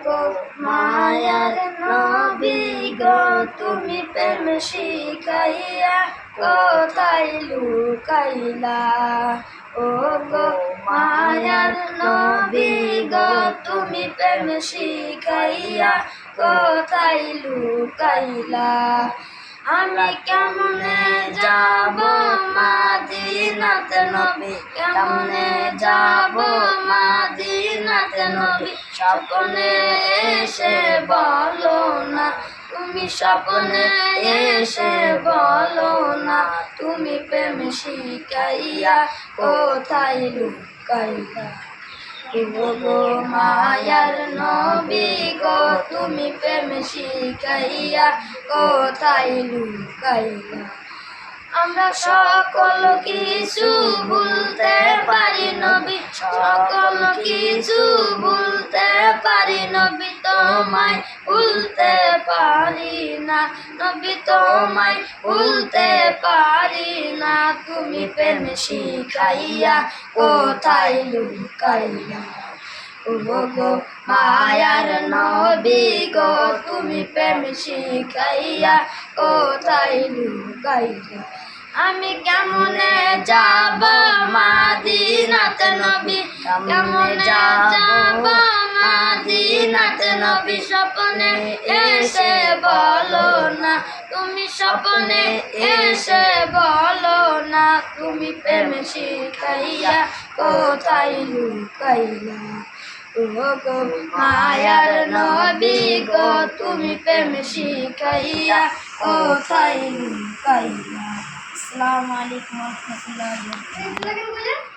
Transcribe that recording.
গো মায়ার নবী গো তুমি প্রেম শিখাইয়া কোথায় লুকাইলা। ও গো মায়ার নবী গো তুমি প্রেম শিখাইয়া কোথায় লুকাইলা। আমি কেমনে যাব মাদিনাতে নবী, কেমনে যাব মাদিনাতে নবী, স্বপ্নে এসে বলো না তুমি, স্বপ্নে এসে বলো না তুমি প্রেম শিখাইয়া কোথায় লুকাইলা। গো মায়ার নবী গো তুমি প্রেম শিখাইয়া কোথায় লুকাইলা। আমরা সকল কিছু ভুলতে পারি নবী, সকল কিছু ভুলতে পারি নবী, তোমায় ভুলতে পারি না নবী, তোমায় ভুলতে পারি না তুমি প্রেম শিখাইয়া কোথায় লুকাইলা। গো মায়ার নবী গো তুমি প্রেম শিখাইয়া কোথায় লুকাইলা। আমি কেমনে যাব মাদিনাতে নবী, কেমনে যাব মাদিনাতে নবী, স্বপ্নে এসে বলো না তুমি, স্বপ্নে এসে বলো না তুমি প্রেম শিখাইয়া কোথায় লুকাইলা। গো মায়ার নবী গো তুমি প্রেম শিখাইয়া কোথায় লুকাইলা। আসসালামু আলাইকুম ওয়া রাহমাতুল্লাহি ওয়া বারাকাতুহু।